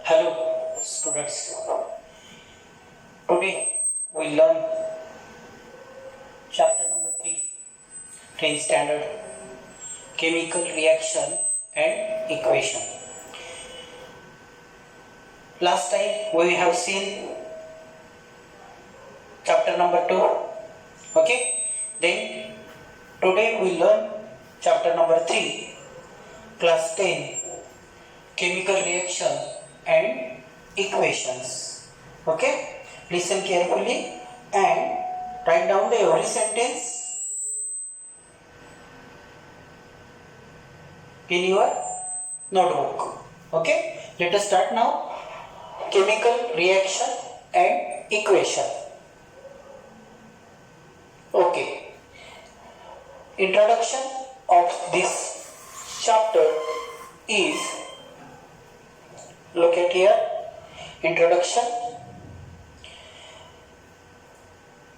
Hello students, today we learn chapter number 3, 10th standard, chemical reaction and equation. Last time we have seen chapter number 2, okay? Then today we learn chapter number 3, class 10, chemical reaction and equations. Okay, listen carefully and write down the every sentence in your notebook. Okay, let us start now. Chemical reaction and equation. Okay, introduction of this chapter is, look at here, introduction.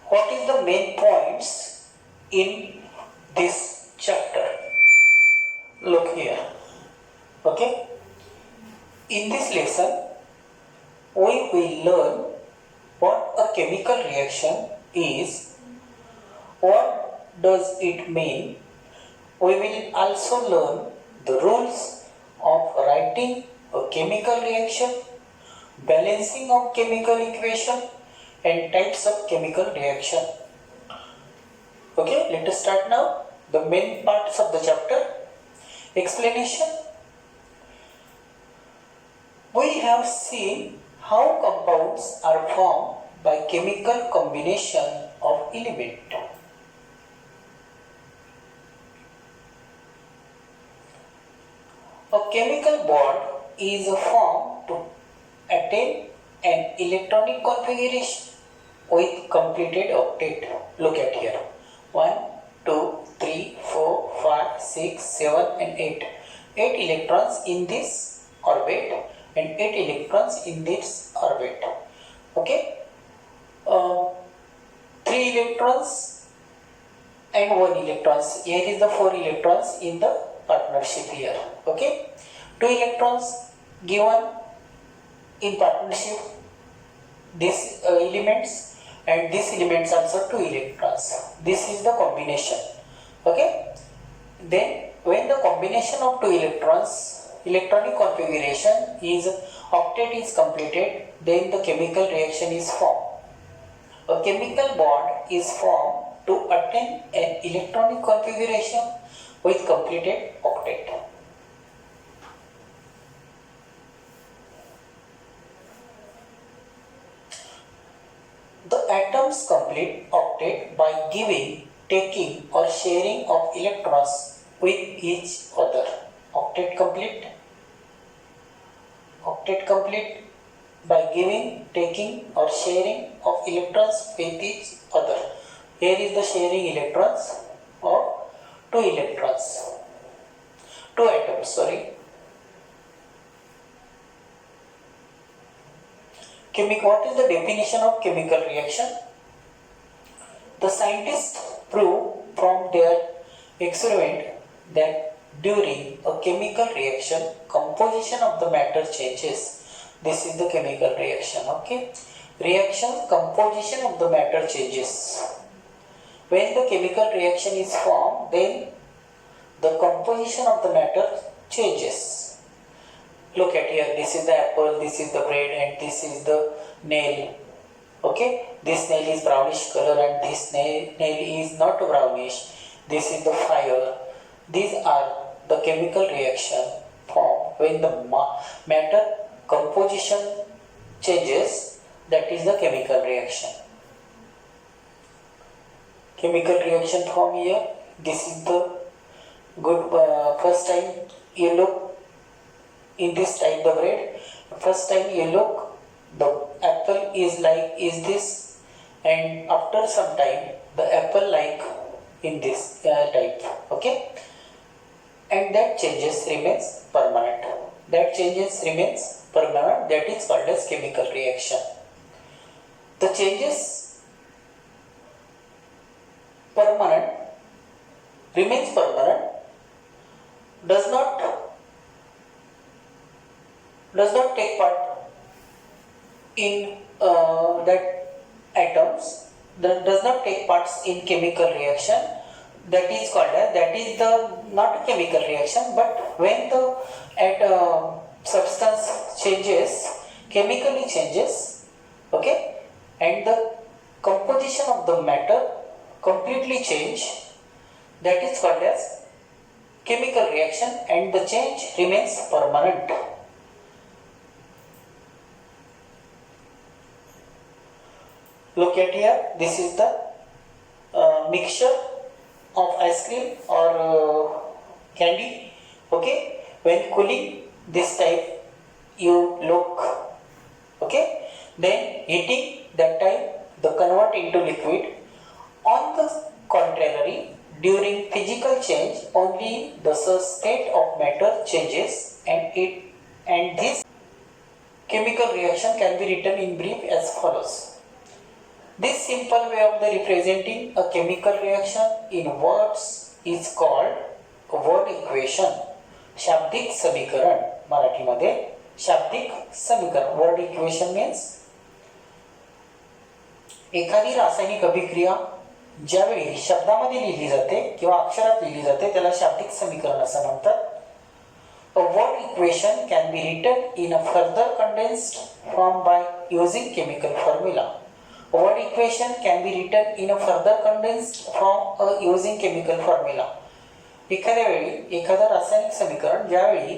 What is the main points in this chapter? Look here. Okay. In this lesson, we will learn what a chemical reaction is, what does it mean. We will also learn the rules of writing a chemical reaction, balancing of chemical equation, and types of chemical reaction. Okay, let us start now. The main parts of the chapter. Explanation. We have seen how compounds are formed by chemical combination of elements. A chemical bond is formed to attain an electronic configuration with completed octet. Look at here. 1, 2, 3, 4, 5, 6, 7 and 8. 8 electrons in this orbit and 8 electrons in this orbit. Okay. 3 electrons and 1 electrons. Here is the 4 electrons in the partnership here. Okay. 2 electrons given in partnership these elements, and these elements also 2 electrons. This is the combination. Okay. Then when the combination of 2 electrons, electronic configuration is octet is completed, then the chemical reaction is formed. A chemical bond is formed to attain an electronic configuration with completed octet. The atoms complete octet by giving, taking or sharing of electrons with each other. Octet complete by giving, taking or sharing of electrons with each other. Here is the sharing electrons of 2 electrons, 2 atoms, sorry. What is the definition of chemical reaction? The scientists prove from their experiment that during a chemical reaction, composition of the matter changes. This is the chemical reaction. Okay. Reaction, composition of the matter changes. When the chemical reaction is formed, then the composition of the matter changes. Look at here, this is the apple, this is the bread, and this is the nail. Okay, this nail is brownish color and this nail is not brownish. This is the fire. These are the chemical reaction formed when the matter composition changes. That is the chemical reaction. Chemical reaction form here. This is the good first time you look in this type the bread. First time you look, the apple is like is this, and after some time the apple like in this type. Okay, and that changes remains permanent. That changes remains permanent. That is called as chemical reaction. The changes permanent, remains permanent, does not take part in that atoms that does not take parts in chemical reaction, that is called as, that is the not a chemical reaction, but when the substance changes, chemically changes, okay, and the composition of the matter completely change, that is called as chemical reaction, and the change remains permanent. Look at here, this is the mixture of ice cream or candy, okay. When cooling, this type you look, okay. Then heating, that time the convert into liquid. On the contrary, during physical change, only the state of matter changes, and this chemical reaction can be written in brief as follows. This simple way of the representing a chemical reaction in words is called word equation. शाब्दिक समीकरण, मराठीमध्ये शाब्दिक समीकरण. Word equation means एखादी रासायनिक अभिक्रिया ज्यावेळी शब्दामध्ये लिहिली जाते किंवा अक्षरात लिहिली जाते त्याला शाब्दिक समीकरण असं म्हणतात. A word equation can be written in a further condensed form by using chemical formula. A word equation can be written in a further condensed form using chemical formula. एखाद्या वेळी एखादं रासायनिक समीकरण ज्यावेळी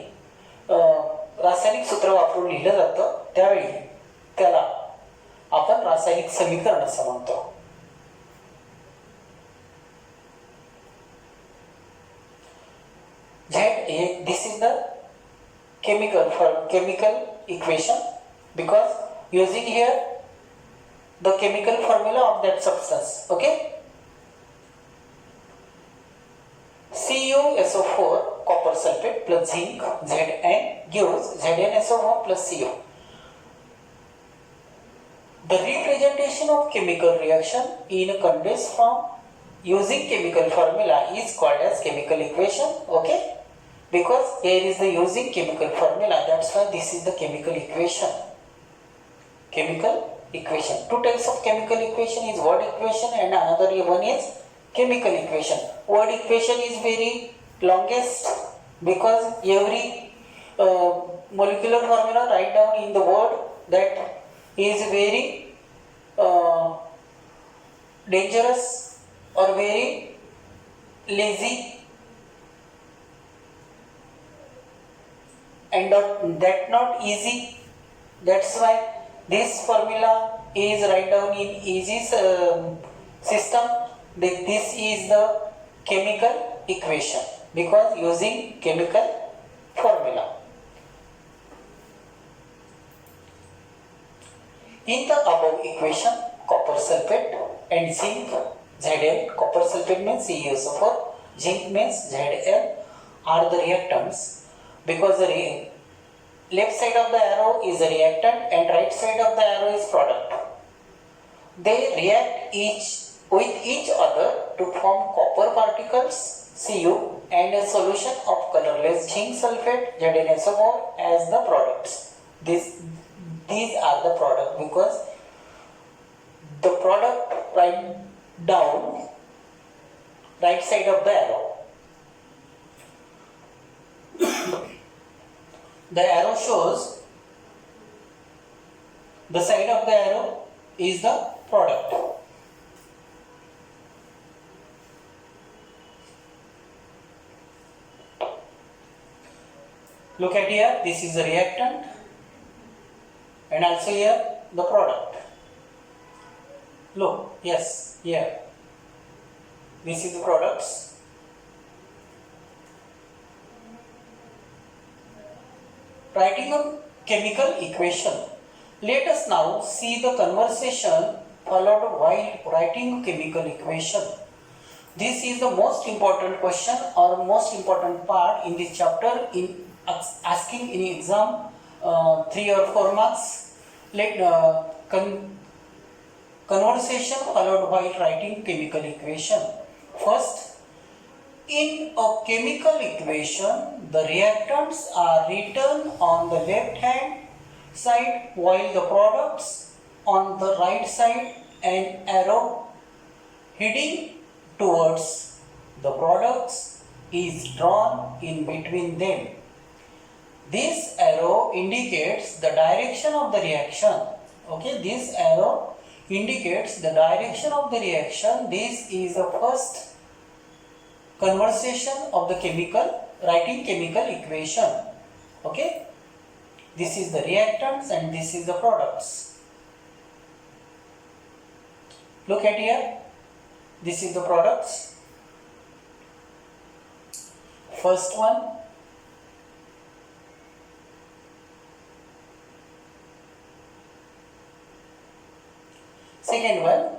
रासायनिक सूत्र वापरून लिहिलं जातं त्यावेळी त्याला आपण रासायनिक समीकरण असं म्हणतो. This is the chemical equation because using here the chemical formula of that substance, okay. CuSO4 copper sulfate plus zinc Zn gives ZnSO4 plus Cu. The representation of chemical reaction in a condensed form using chemical formula is called as chemical equation, okay. Because here is the using chemical formula, that's why this is the chemical equation. Chemical equation. Two types of chemical equation is word equation and another one is chemical equation. Word equation is very longest because every molecular formula write down in the word, that is very dangerous or very lazy and that not easy. That's why this formula is write down in easy system. This is the chemical equation because using chemical formula. In the above equation, copper sulfate and zinc Zn, copper sulfate means CuSO4, zinc means Zn, are the reactants because the left side of the arrow is a reactant and right side of the arrow is product. They react with each other to form copper particles Cu and a solution of colorless zinc sulfate ZnSO4 as the products. These are the product because the product right down right side of the arrow. The arrow shows the side of the arrow is the product. Look at here, this is the reactant and also here the product. Look, yes, here. This is the products. Writing a chemical equation. Let us now see the conversation followed while writing a chemical equation. This is the most important question or most important part in this chapter in asking in exam 3 or 4 marks. Let conversation followed while writing chemical equation. First, in a chemical equation, the reactants are written on the left hand side, while the products on the right side, an arrow heading towards the products is drawn in between them. This arrow indicates the direction of the reaction. Okay, this arrow indicates the direction of the reaction. This is the first conversation of the writing chemical equation. Okay, this is the reactants and this is the products. Look at here, this is the products. First one, second one,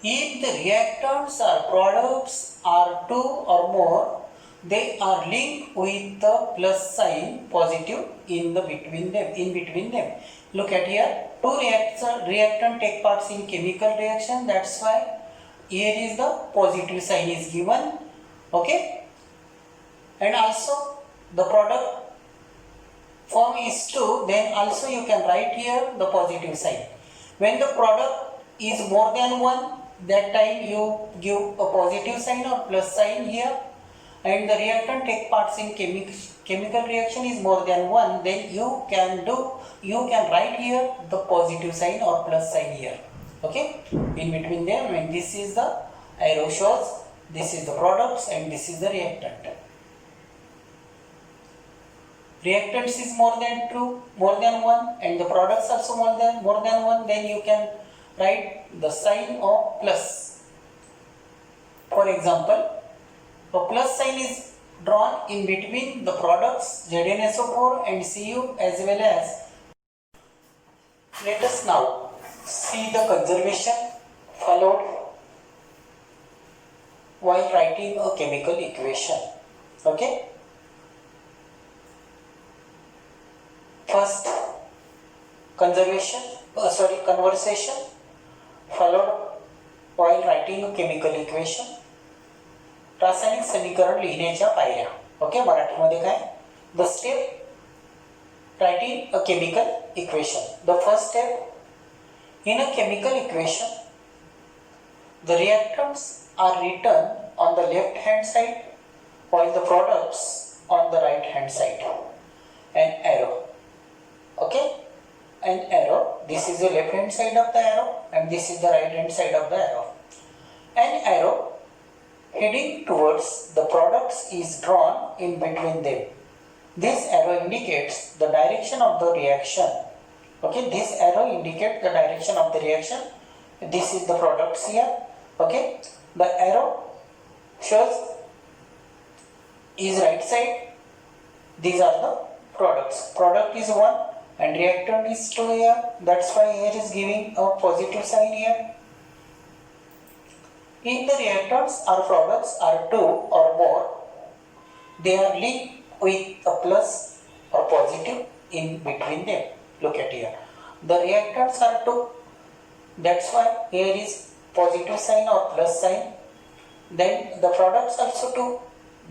if the reactants or products are two or more, they are linked with the plus sign positive in between them. Look at here, two reactant take parts in chemical reaction, that's why here is the positive sign is given. Okay, and also the product form is 2, then also you can write here the positive sign. When the product is more than 1, that time you give a positive sign or plus sign here, and the reactant take parts in chemical reaction is more than 1, then you can write here the positive sign or plus sign here. Okay, in between them, and this is the arrow shows this is the products and this is the reactant. Reactants is more than 1, and the products also more than 1, then you can write the sign of plus. For example, a plus sign is drawn in between the products ZnSO4 and Cu as well as. Let us now see the conservation followed while writing a chemical equation. Okay. First, conversation followed while writing a chemical equation. रासायनिक समीकरण लिहिण्याच्या पायऱ्या. Okay, मराठीमध्ये काय? The step writing a chemical equation. The first step in a chemical equation, the reactants are written on the left hand side while the products on the right hand side. An arrow. Okay, an arrow. This is the left hand side of the arrow and this is the right hand side of the arrow. An arrow heading towards the products is drawn in between them. This arrow indicates the direction of the reaction. Okay, this arrow indicates the direction of the reaction. This is the products here. Okay, the arrow shows is right side. These are the products. Product is 1 and reactant is 2 here. That's why here is giving a positive sign here. If the reactants or products are 2 or more, they are linked with a plus or positive in between them. Look at here. The reactants are 2. That's why here is positive sign or plus sign. Then the products also 2.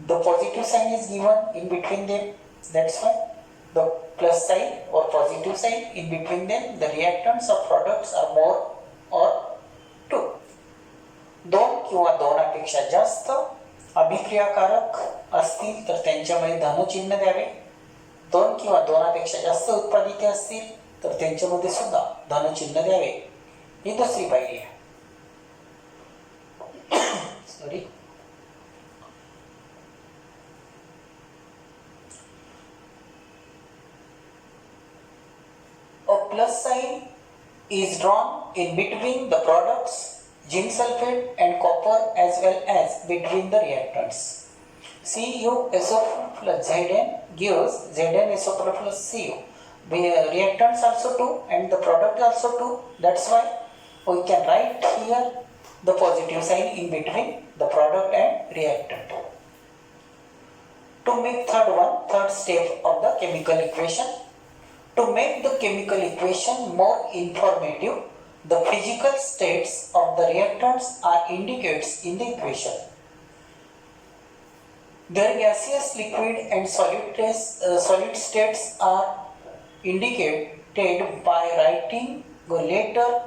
The positive sign is given in between them. That's why the plus sign or positive sign in between them. The reactants or products are more or 2. 2 किंवा 2पेक्षा जास्त अभिक्रियाकारक असतील तर त्यांच्यामध्ये धनचिन्ह द्यावे. 2 किंवा 2पेक्षा जास्त उत्पादित असतील तर त्यांच्यामध्ये सुद्धा धनचिन्ह द्यावे. ही दुसरी पायरी आहे. Sorry. A plus sign is drawn in between the products zinc sulfate and copper as well as between the reactants. CuSO4 plus Zn gives ZnSO4 plus Cu. The reactants also 2 and the product also 2. That's why we can write here the positive sign in between the product and reactant. To make third step of the chemical equation. To make the chemical equation more informative, the physical states of the reactants are indicated in the equation. Their gaseous, liquid and solid states are indicated by writing the letter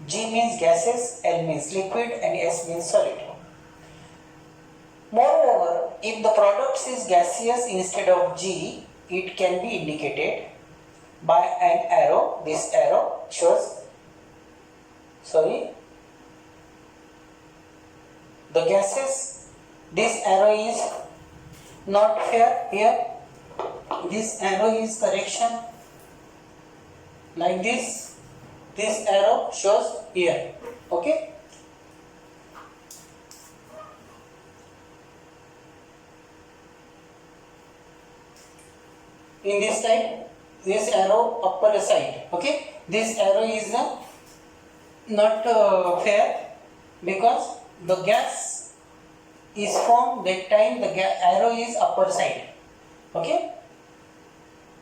G means gases, L means liquid and S means solid. Moreover, if the product is gaseous instead of G, it can be indicated by an arrow. This arrow shows, the gases. This arrow is not fair here. This arrow is correction like this. This arrow shows here. Okay. In this side, this arrow upper side. Okay. This arrow is not fair because the gas is formed that time the arrow is upper side. Okay.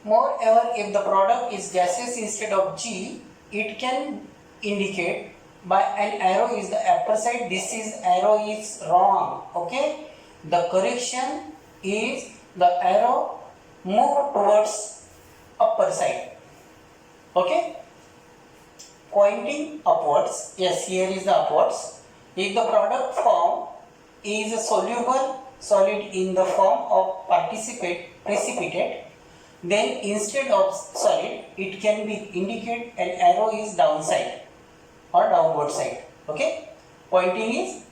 Moreover, if the product is gaseous instead of G, it can indicate by an arrow is the upper side. This is arrow is wrong. Okay. The correction is the arrow move towards upper side. Okay. Pointing upwards. Yes, here is the upwards. If the product form is a soluble solid in the form of precipitate, then instead of solid, it can be indicate an arrow is downside or downward side. Okay. Pointing is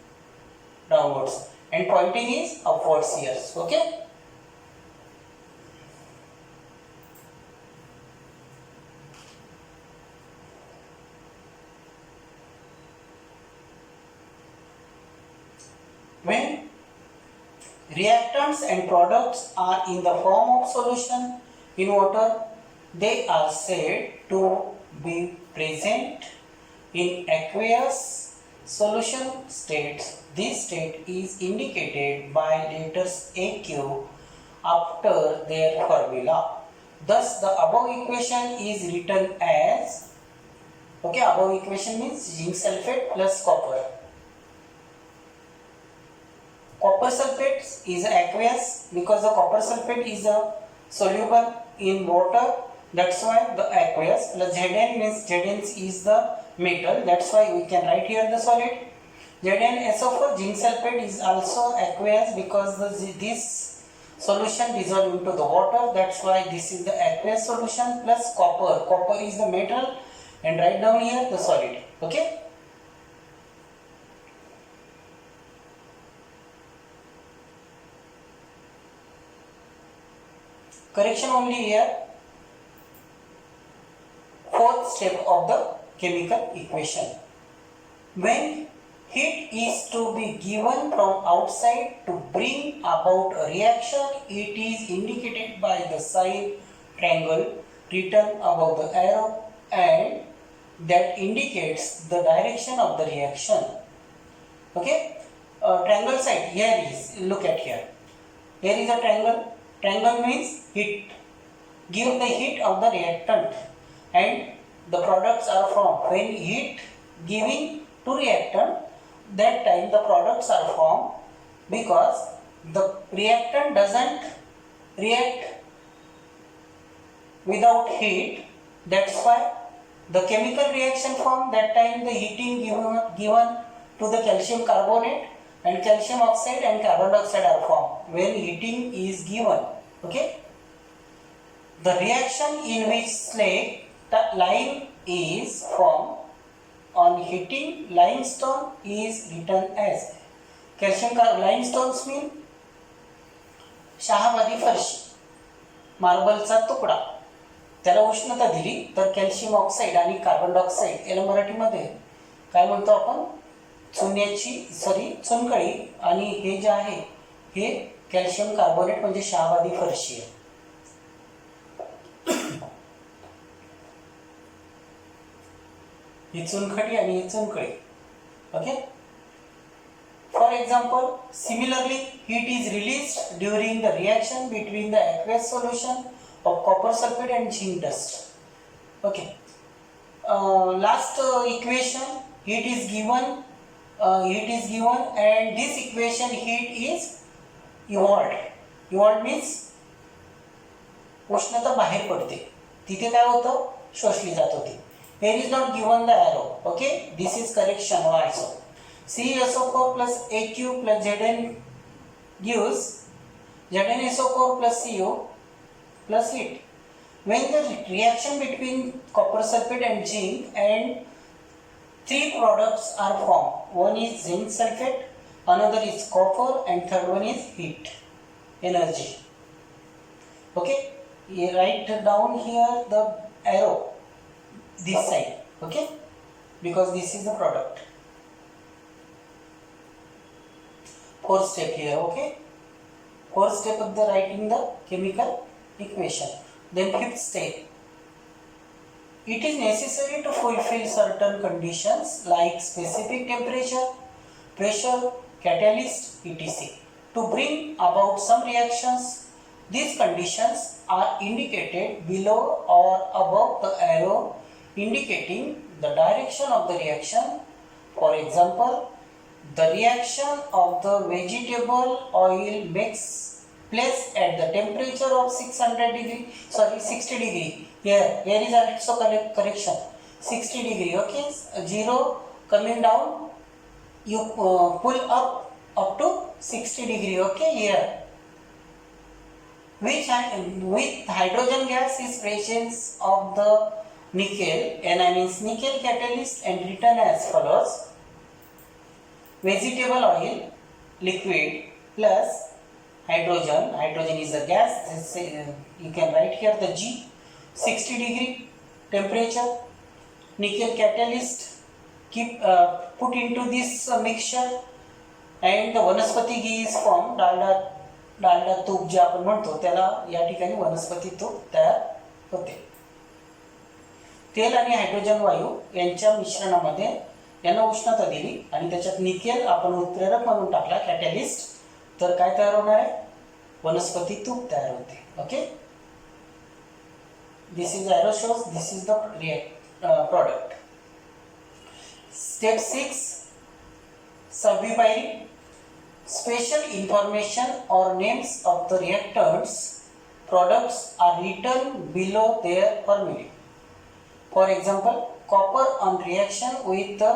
downwards and pointing is upwards here. Okay. When reactants and products are in the form of solution in water, they are said to be present in aqueous solution states. This state is indicated by letters AQ after their formula. Thus, the above equation is written as, okay, above equation means zinc sulfate plus copper. Copper sulfate is aqueous because the copper sulfate is soluble in water. That's why the aqueous plus Zn means Zn is the metal. That's why we can write here the solid. ZnSO4 zinc sulfate is also aqueous because this solution dissolved into the water. That's why this is the aqueous solution plus copper. Copper is the metal and write down here the solid. Okay. Correction only here. Fourth step of the chemical equation. When heat is to be given from outside to bring about a reaction, it is indicated by the sign triangle written above the arrow, and that indicates the direction of the reaction. Okay. Triangle side here is, look at here. Here is a triangle. Triangle means heat. Give the heat of the reactant and the products are formed. When heat giving to reactant, that time the products are formed because the reactant doesn't react without heat. That's why the chemical reaction formed. That time the heating given to the calcium carbonate and calcium oxide and carbon dioxide are formed when heating is given. Okay. The reaction in which slag lime is formed on heating limestone is written as calcium limestones mean Shahabadi फरशी, मार्बलचा तुकडा. त्याला उष्णता दिली तर calcium oxide आणि carbon dioxide याला मराठीमध्ये काय म्हणतो आपण, चुनखडी. आणि हे जे आहे हे कॅल्शियम कार्बोनेट म्हणजे शहाबादी फरशी आहे. ही चुनखडी आणि ही चुनखडी. Okay. For example, similarly, heat is released during the reaction between the aqueous solution of copper sulfate and zinc dust. Okay. Last equation, heat is given, and this equation heat is evolved. Evolved means उष्णता बाहेर पडते. तिथे काय होतं, शोषली जात होती. Here is not given the arrow. Okay, this is correction also. CaSO4 plus Aq plus Zn gives ZnSO4 plus Cu plus heat. When the reaction between copper sulfate and zinc and three products are formed, one is zinc sulfate, another is copper, and third one is heat energy. Okay, you write down here the arrow this side. Okay, because this is the product. Fourth step here. Okay, fourth step of the writing the chemical equation. Then fifth step, it is necessary to fulfill certain conditions like specific temperature, pressure, catalyst, etc. to bring about some reactions. These conditions are indicated below or above the arrow indicating the direction of the reaction. For example, the reaction of the vegetable oil makes place at the temperature of 60 degree. Here is also correction, 60 degree. Okay, 0 coming down, you pull up to 60 degree. Okay, here with hydrogen gas is presence of the nickel, Ni means nickel catalyst, and written as follows: vegetable oil liquid plus hydrogen is the gas. You can write here the G, 60 degree temperature, nickel catalyst keep put into this mixture, and the वनस्पती घी is formed. Dalda तूप जे आपण म्हणतो त्याला या ठिकाणी वनस्पती तूप तयार होते. तेल आणि हायड्रोजन वायू यांच्या मिश्रणामध्ये यांना उष्णता दिली आणि त्याच्यात निकेल आपण उत्प्रेरक म्हणून टाकला, कॅटॅलिस्ट, तर काय तयार होणार आहे, वनस्पती तूप तयार होते. Okay, this is arrow shows this is the product. Step 6, subdividing. Special information or names of the reactants products are written below their formulae. For example, copper on reaction with the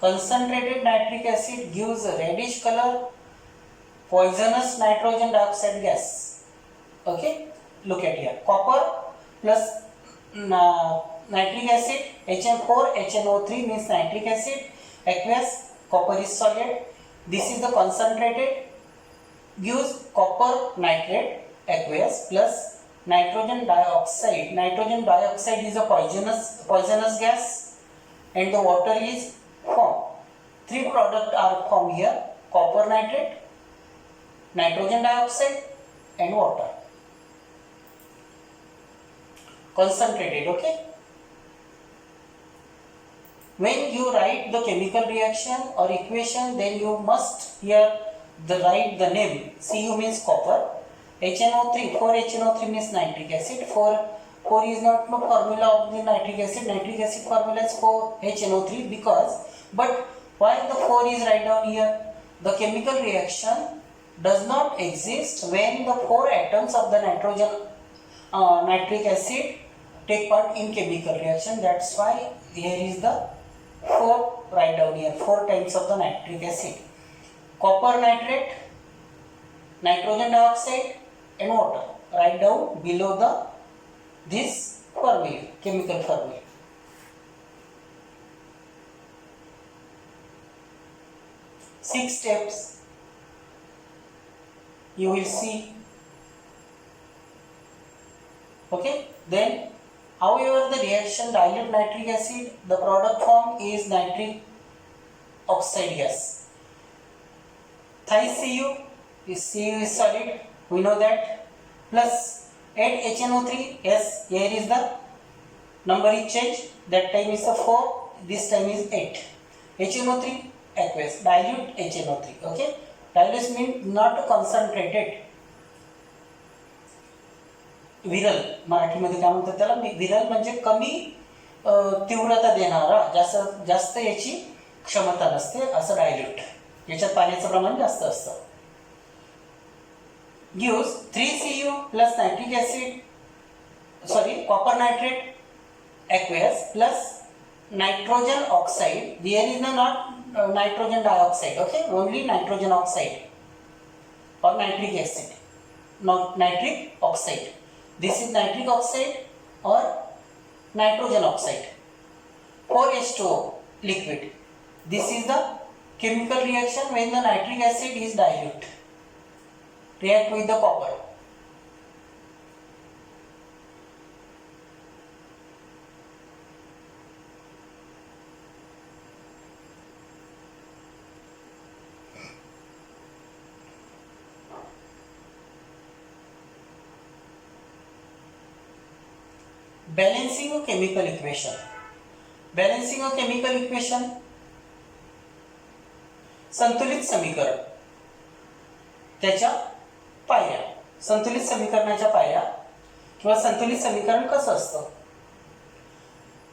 concentrated nitric acid gives a reddish color, poisonous nitrogen dioxide gas. Okay, look at here, copper plus nitric acid, HM4 HNO3 means nitric acid, aqueous, copper is solid. This is the concentrated, gives copper nitrate, aqueous, plus nitrogen dioxide. Nitrogen dioxide is a poisonous gas, and the water is formed. Three products are formed here: copper nitrate, nitrogen dioxide, and water. Concentrated. Okay. When you write the chemical reaction or equation, then you must here write the name. Cu means copper, HNO3, 4HNO3 means nitric acid. 4 is not the formula of the nitric acid. Nitric acid formula is 4HNO3 because, but why the 4 is write down here? The chemical reaction does not exist when the 4 atoms of the nitric acid take part in chemical reaction. That's why here is the 4 write down here, 4 types of the nitric acid: copper nitrate, nitrogen dioxide, and water. Write down below this formula, chemical formula. Six steps you will see. Okay, then however the reaction dilute nitric acid, the product formed is nitric oxide gas. TiCu is solid, we know that, plus add HNO3. Yes, here is the number is changed, that time is 4, this time is 8. HNO3 aqueous, dilute HNO3. Okay, dilute means not concentrated. विरल, मराठीमध्ये काय म्हणतात त्याला, विरल म्हणजे कमी तीव्रता देणारा, जास्त याची क्षमता नसते, असं डायल्यूट, याच्यात पाण्याचं प्रमाण जास्त असतं. Gives 3Cu plus nitric acid copper nitrate aqueous plus nitrogen oxide. There is not nitrogen dioxide, okay, only nitrogen oxide or nitric acid, not nitric oxide. This is nitric oxide or nitrogen oxide. 4H2O liquid. This is the chemical reaction when the nitric acid is dilute. React with the copper. Balancing a chemical equation. Balancing a chemical equation. संतुलित समीकरण त्याच्या पायऱ्या. संतुलित समीकरणाच्या पायऱ्या किंवा संतुलित समीकरण कसं असतं?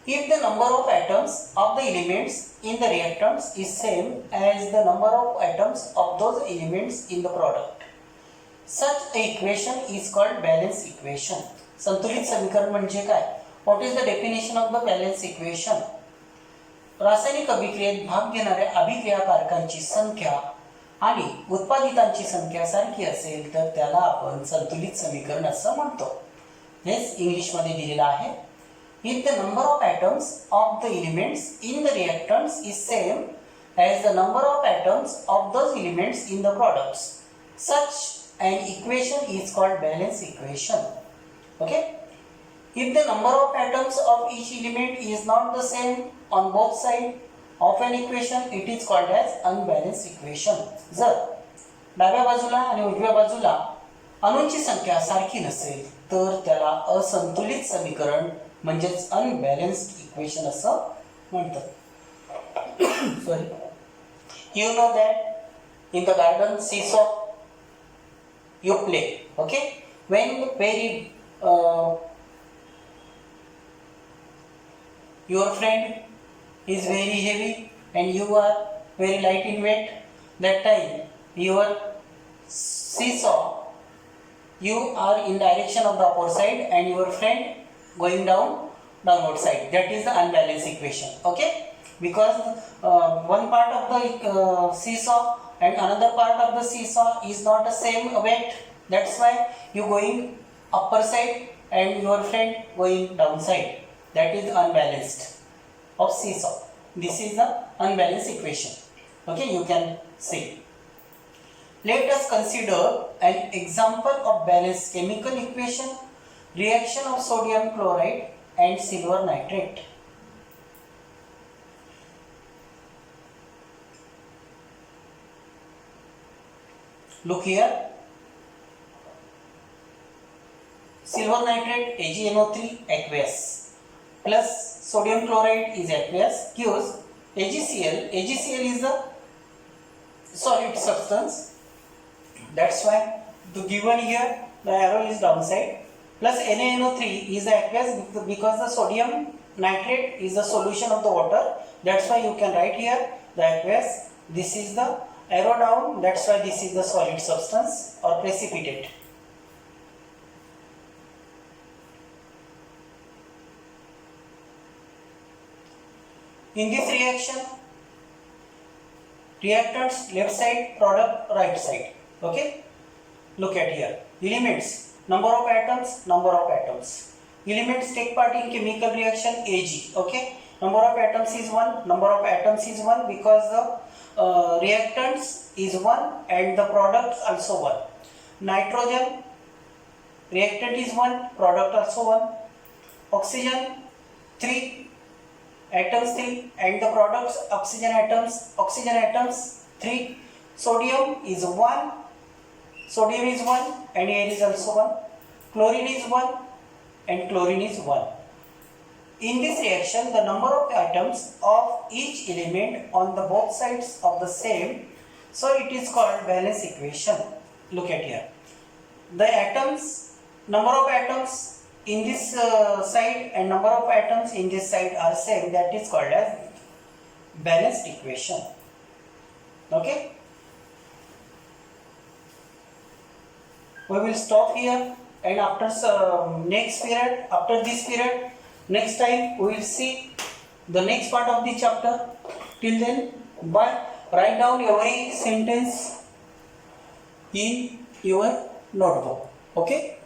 If the number of atoms of the elements in the reactants is same as the number of atoms of those elements in the product, such a equation is called balance equation. संतुलित समीकरण म्हणजे काय? What is the definition of the balance equation? रासायनिक अभिक्रियेत भाग घेणाऱ्या अभिक्रियाकारकांची संख्या आणि उत्पादितांची संख्या सारखी असेल तर त्याला आपण संतुलित समीकरण असं म्हणतो. हेच इंग्लिश मध्ये दिलेलं आहे. If the number of atoms of the elements in the reactants is same as the number of atoms of those elements in the products, such an equation is called balance equation. Okay? If the number of atoms of each element is not the same on both sides of an equation, it is called as unbalanced equation. जर डाव्या बाजूला आणि उजव्या बाजूला अणूंची संख्या सारखी नसेल तर त्याला असंतुलित समीकरण म्हणजेच अनबॅलन्स्ड इक्वेशन असं म्हणतात. Sorry, you know that in the garden seesaw you play, okay, when your friend is very heavy and you are very light in weight, that time your seesaw, you are in direction of the upper side and your friend going downward side. That is the unbalanced equation. Okay, because one part of the seesaw and another part of the seesaw is not the same weight. That's why you going upper side and your friend going down side. That is unbalanced of seesaw. This is the unbalanced equation. Okay, you can see. Let us consider an example of balanced chemical equation, reaction of sodium chloride and silver nitrate. Look here. Silver nitrate AgNO3 aqueous plus sodium chloride is aqueous gives AgCl. AgCl is the solid substance. That's why the given here the arrow is downside. Plus NaNO3 is the aqueous because the sodium nitrate is the solution of the water. That's why you can write here the aqueous. This is the arrow down. That's why this is the solid substance or precipitate. In this reaction, reactants left side, product right side. Okay, look at here. Elements, number of atoms, number of atoms. Elements take part in chemical reaction Ag. Okay, number of atoms is 1, number of atoms is 1 because the reactants is 1 and the products also 1. Nitrogen, reactant is 1, product also 1. Oxygen 3, atoms 3 and the products oxygen atoms 3. Sodium is 1, sodium is 1 and air is also 1. Chlorine is 1 and chlorine is 1. In this reaction the number of atoms of each element on the both sides of the same, so it is called balance equation. Look at here, the atoms, number of atoms in this side and number of atoms in this side are same. That is called as balanced equation. Okay, we will stop here. and after next period, after this period, next time we will see the next part of the chapter. Till then, bye. Write down every sentence in your notebook. Okay.